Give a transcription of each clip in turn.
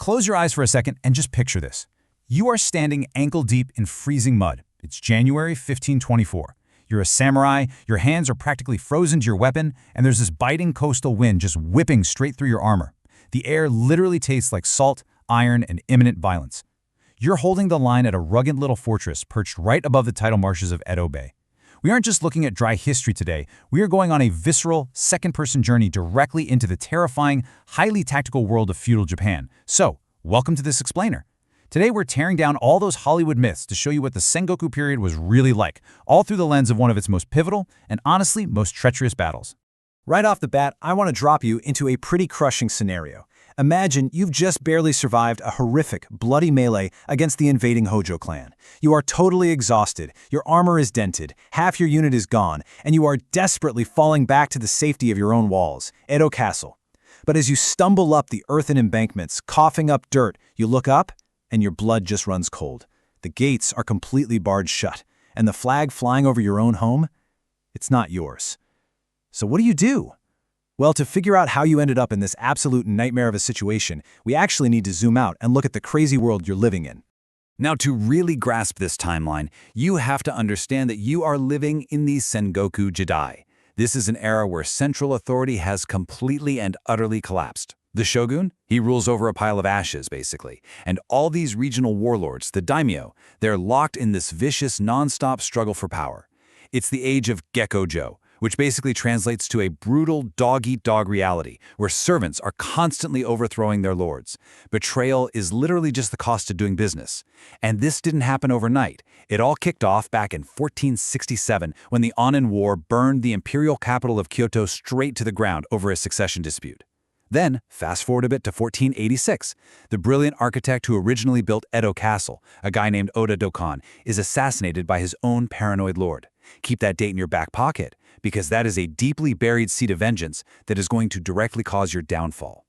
Close your eyes for a second and just picture this. You are standing ankle-deep in freezing mud. It's January 1524. You're a samurai, your hands are practically frozen to your weapon, and there's this biting coastal wind just whipping straight through your armor. The air literally tastes like salt, iron, and imminent violence. You're holding the line at a rugged little fortress perched right above the tidal marshes of Edo Bay. We aren't just looking at dry history today, we are going on a visceral, second-person journey directly into the terrifying, highly tactical world of feudal Japan. So, welcome to this explainer. Today we're tearing down all those Hollywood myths to show you what the Sengoku period was really like, all through the lens of one of its most pivotal and honestly most treacherous battles. Right off the bat, I want to drop you into a pretty crushing scenario. Imagine you've just barely survived a horrific, bloody melee against the invading Hojo clan. You are totally exhausted, your armor is dented, half your unit is gone, and you are desperately falling back to the safety of your own walls, Edo Castle. But as you stumble up the earthen embankments, coughing up dirt, you look up, and your blood just runs cold. The gates are completely barred shut, and the flag flying over your own home? It's not yours. So what do? Well, to figure out how you ended up in this absolute nightmare of a situation, we actually need to zoom out and look at the crazy world you're living in. Now, to really grasp this timeline, you have to understand that you are living in the Sengoku Jidai. This is an era where central authority has completely and utterly collapsed. The shogun, he rules over a pile of ashes, basically. And all these regional warlords, the daimyo, they're locked in this vicious, non-stop struggle for power. It's the age of Gekkojo, which basically translates to a brutal dog-eat-dog reality, where servants are constantly overthrowing their lords. Betrayal is literally just the cost of doing business. And this didn't happen overnight. It all kicked off back in 1467, when the Onin War burned the imperial capital of Kyoto straight to the ground over a succession dispute. Then, fast forward a bit to 1486. The brilliant architect who originally built Edo Castle, a guy named Ota Dokan, is assassinated by his own paranoid lord. Keep that date in your back pocket, because that is a deeply buried seed of vengeance that is going to directly cause your downfall.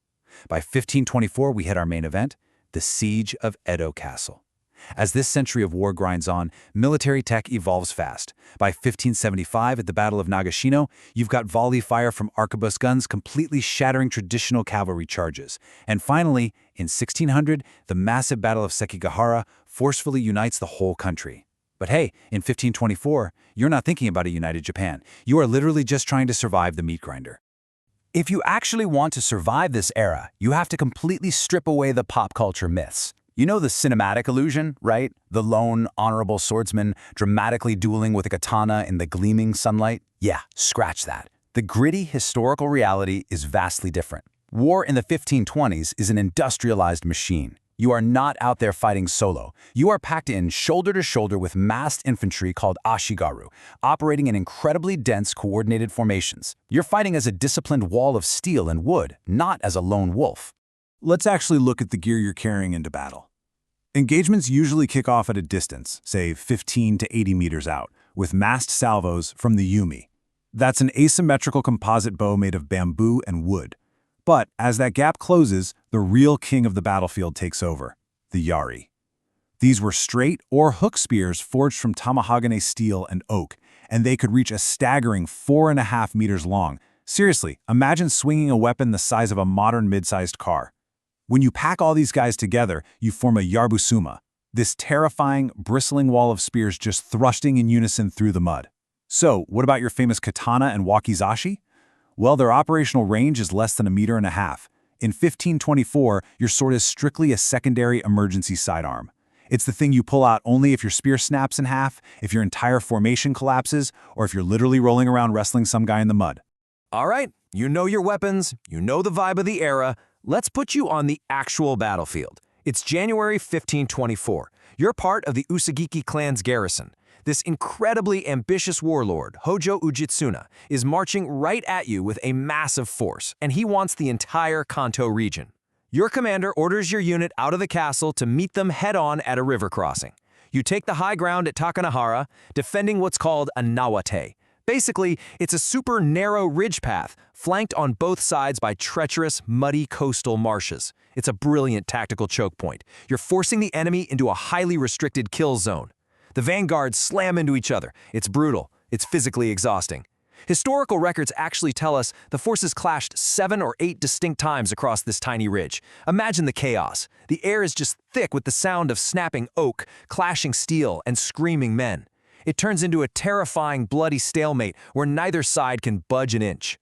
By 1524, we hit our main event, the Siege of Edo Castle. As this century of war grinds on, military tech evolves fast. By 1575, at the Battle of Nagashino, you've got volley fire from arquebus guns completely shattering traditional cavalry charges. And finally, in 1600, the massive Battle of Sekigahara forcefully unites the whole country. But hey, in 1524, you're not thinking about a united Japan. You are literally just trying to survive the meat grinder. If you actually want to survive this era, you have to completely strip away the pop culture myths. You know the cinematic illusion, right? The lone, honorable swordsman dramatically dueling with a katana in the gleaming sunlight? Yeah, scratch that. The gritty historical reality is vastly different. War in the 1520s is an industrialized machine. You are not out there fighting solo. You are packed in shoulder to shoulder with massed infantry called ashigaru, operating in incredibly dense, coordinated formations. You're fighting as a disciplined wall of steel and wood, not as a lone wolf. Let's actually look at the gear you're carrying into battle. Engagements usually kick off at a distance, say 15 to 80 meters out, with massed salvos from the yumi. That's an asymmetrical composite bow made of bamboo and wood. But as that gap closes, the real king of the battlefield takes over, the yari. These were straight or hook spears forged from tamahagane steel and oak, and they could reach a staggering 4.5 meters long. Seriously, imagine swinging a weapon the size of a modern mid-sized car. When you pack all these guys together, you form a yarbusuma, this terrifying, bristling wall of spears just thrusting in unison through the mud. So, what about your famous katana and wakizashi? Well, their operational range is less than 1.5 meters. In 1524, your sword is strictly a secondary emergency sidearm. It's the thing you pull out only if your spear snaps in half, if your entire formation collapses, or if you're literally rolling around wrestling some guy in the mud. All right, you know your weapons, you know the vibe of the era. Let's put you on the actual battlefield. It's January 1524. You're part of the Uesugi clan's garrison. This incredibly ambitious warlord, Hojo Ujitsuna, is marching right at you with a massive force, and he wants the entire Kanto region. Your commander orders your unit out of the castle to meet them head-on at a river crossing. You take the high ground at Takanahara, defending what's called a nawate. Basically, it's a super narrow ridge path, flanked on both sides by treacherous, muddy coastal marshes. It's a brilliant tactical choke point. You're forcing the enemy into a highly restricted kill zone. The vanguards slam into each other. It's brutal. It's physically exhausting. Historical records actually tell us the forces clashed 7 or 8 distinct times across this tiny ridge. Imagine the chaos. The air is just thick with the sound of snapping oak, clashing steel, and screaming men. It turns into a terrifying, bloody stalemate where neither side can budge an inch.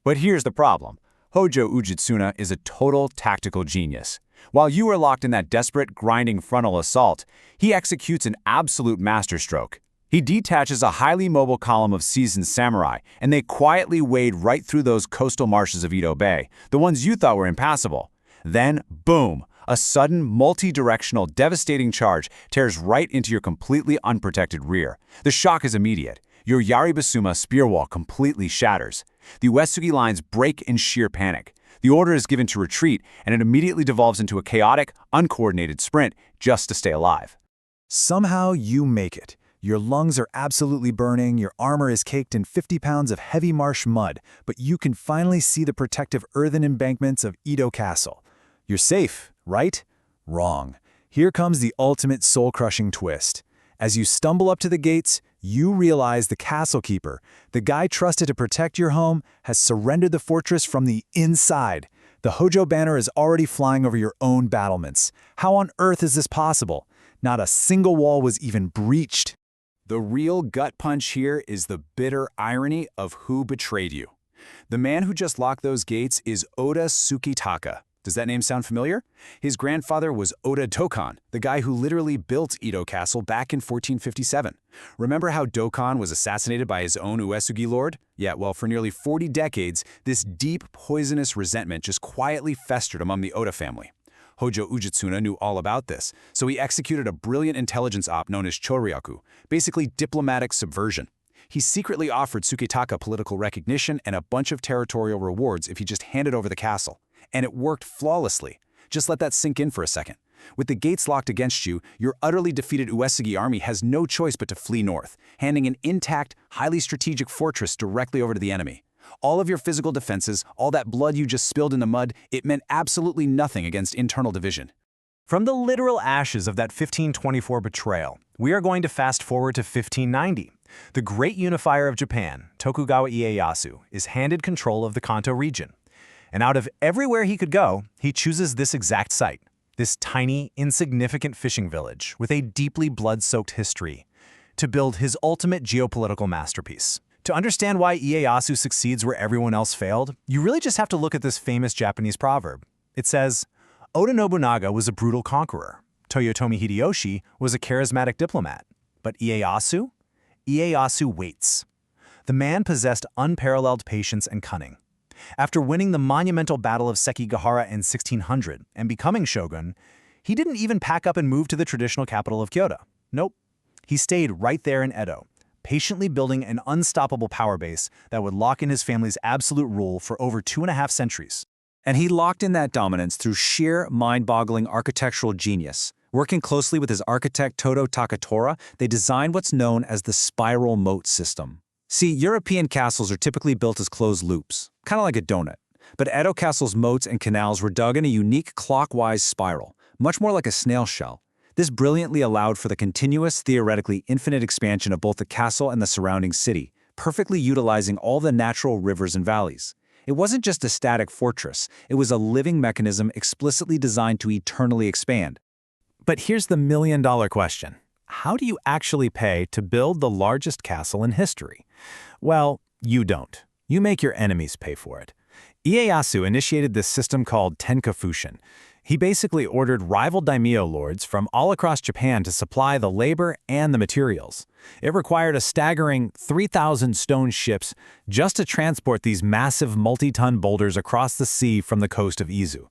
But here's the problem. Hojo Ujitsuna is a total tactical genius. While you are locked in that desperate, grinding frontal assault, he executes an absolute masterstroke. He detaches a highly mobile column of seasoned samurai, and they quietly wade right through those coastal marshes of Edo Bay, the ones you thought were impassable. Then, boom! A sudden, multi-directional, devastating charge tears right into your completely unprotected rear. The shock is immediate. Your Yaribasuma spear wall completely shatters. The Uesugi lines break in sheer panic. The order is given to retreat, and it immediately devolves into a chaotic, uncoordinated sprint just to stay alive. Somehow you make it. Your lungs are absolutely burning, your armor is caked in 50 pounds of heavy marsh mud, but you can finally see the protective earthen embankments of Edo Castle. You're safe, right? Wrong. Here comes the ultimate soul-crushing twist. As you stumble up to the gates, you realize the castle keeper, the guy trusted to protect your home, has surrendered the fortress from the inside. The Hojo banner is already flying over your own battlements. How on earth is this possible? Not a single wall was even breached. The real gut punch here is the bitter irony of who betrayed you. The man who just locked those gates is Oda Tsukitaka. Does that name sound familiar? His grandfather was Ota Dokan, the guy who literally built Edo Castle back in 1457. Remember how Dokan was assassinated by his own Uesugi lord? Yeah, well, for nearly 40 decades, this deep, poisonous resentment just quietly festered among the Oda family. Hojo Ujitsuna knew all about this, so he executed a brilliant intelligence op known as choryaku, basically diplomatic subversion. He secretly offered Tsukitaka political recognition and a bunch of territorial rewards if he just handed over the castle. And it worked flawlessly. Just let that sink in for a second. With the gates locked against you, your utterly defeated Uesugi army has no choice but to flee north, handing an intact, highly strategic fortress directly over to the enemy. All of your physical defenses, all that blood you just spilled in the mud, it meant absolutely nothing against internal division. From the literal ashes of that 1524 betrayal, we are going to fast forward to 1590. The great unifier of Japan, Tokugawa Ieyasu, is handed control of the Kanto region. And out of everywhere he could go, he chooses this exact site, this tiny, insignificant fishing village with a deeply blood-soaked history, to build his ultimate geopolitical masterpiece. To understand why Ieyasu succeeds where everyone else failed, you really just have to look at this famous Japanese proverb. It says, Oda Nobunaga was a brutal conqueror. Toyotomi Hideyoshi was a charismatic diplomat. But Ieyasu? Ieyasu waits. The man possessed unparalleled patience and cunning. After winning the monumental Battle of Sekigahara in 1600 and becoming shogun, he didn't even pack up and move to the traditional capital of Kyoto. Nope. He stayed right there in Edo, patiently building an unstoppable power base that would lock in his family's absolute rule for over 2.5 centuries. And he locked in that dominance through sheer, mind-boggling architectural genius. Working closely with his architect Todo Takatora, they designed what's known as the spiral moat system. See, European castles are typically built as closed loops, kind of like a donut. But Edo Castle's moats and canals were dug in a unique clockwise spiral, much more like a snail shell. This brilliantly allowed for the continuous, theoretically infinite expansion of both the castle and the surrounding city, perfectly utilizing all the natural rivers and valleys. It wasn't just a static fortress, it was a living mechanism explicitly designed to eternally expand. But here's the million-dollar question. How do you actually pay to build the largest castle in history? Well, you don't. You make your enemies pay for it. Ieyasu initiated this system called Tenkafushin. He basically ordered rival daimyo lords from all across Japan to supply the labor and the materials. It required a staggering 3,000 stone ships just to transport these massive multi-ton boulders across the sea from the coast of Izu.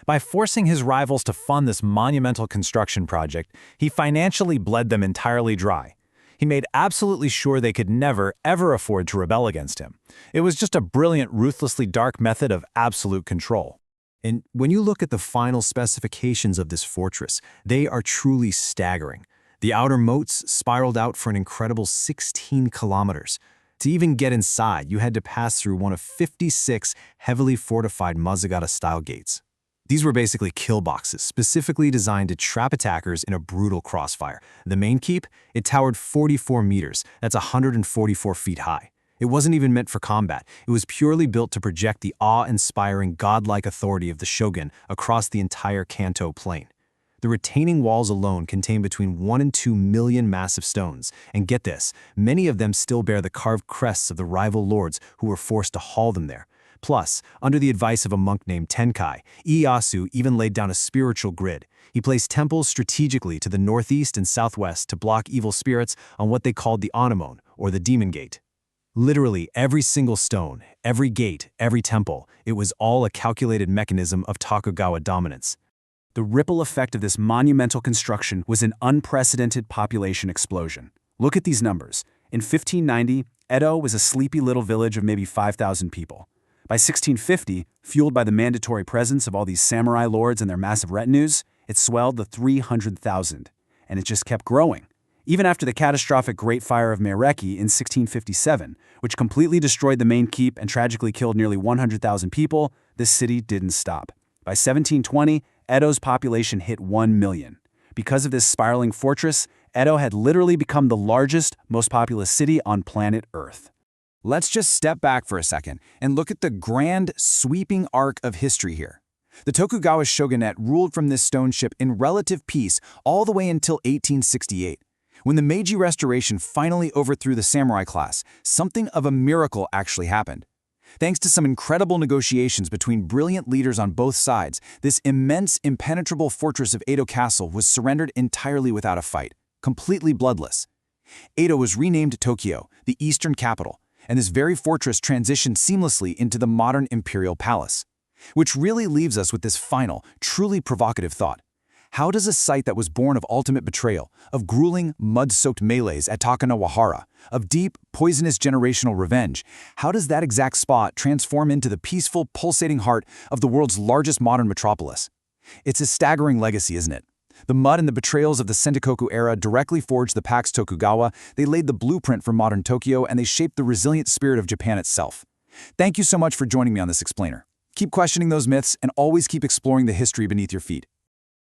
By forcing his rivals to fund this monumental construction project, he financially bled them entirely dry. He made absolutely sure they could never, ever afford to rebel against him. It was just a brilliant, ruthlessly dark method of absolute control. And when you look at the final specifications of this fortress, they are truly staggering. The outer moats spiraled out for an incredible 16 kilometers. To even get inside, you had to pass through one of 56 heavily fortified Mazagata-style gates. These were basically kill boxes, specifically designed to trap attackers in a brutal crossfire. The main keep, it towered 44 meters. That's 144 feet high. It wasn't even meant for combat. It was purely built to project the awe-inspiring, godlike authority of the shogun across the entire Kanto plain. The retaining walls alone contain between 1 and 2 million massive stones, and get this, many of them still bear the carved crests of the rival lords who were forced to haul them there. Plus, under the advice of a monk named Tenkai, Ieyasu even laid down a spiritual grid. He placed temples strategically to the northeast and southwest to block evil spirits on what they called the Onamon, or the Demon Gate. Literally every single stone, every gate, every temple, it was all a calculated mechanism of Tokugawa dominance. The ripple effect of this monumental construction was an unprecedented population explosion. Look at these numbers. In 1590, Edo was a sleepy little village of maybe 5,000 people. By 1650, fueled by the mandatory presence of all these samurai lords and their massive retinues, it swelled to 300,000. And it just kept growing. Even after the catastrophic Great Fire of Meireki in 1657, which completely destroyed the main keep and tragically killed nearly 100,000 people, this city didn't stop. By 1720, Edo's population hit 1 million. Because of this spiraling fortress, Edo had literally become the largest, most populous city on planet Earth. Let's just step back for a second and look at the grand, sweeping arc of history here. The Tokugawa Shogunate ruled from this stone ship in relative peace all the way until 1868. When the Meiji Restoration finally overthrew the samurai class, something of a miracle actually happened. Thanks to some incredible negotiations between brilliant leaders on both sides, this immense, impenetrable fortress of Edo Castle was surrendered entirely without a fight, completely bloodless. Edo was renamed Tokyo, the eastern capital, and this very fortress transitioned seamlessly into the modern Imperial Palace. Which really leaves us with this final, truly provocative thought. How does a site that was born of ultimate betrayal, of grueling, mud-soaked melees at Takanohara, of deep, poisonous generational revenge, how does that exact spot transform into the peaceful, pulsating heart of the world's largest modern metropolis? It's a staggering legacy, isn't it? The mud and the betrayals of the Sengoku era directly forged the Pax Tokugawa, they laid the blueprint for modern Tokyo, and they shaped the resilient spirit of Japan itself. Thank you so much for joining me on this explainer. Keep questioning those myths and always keep exploring the history beneath your feet.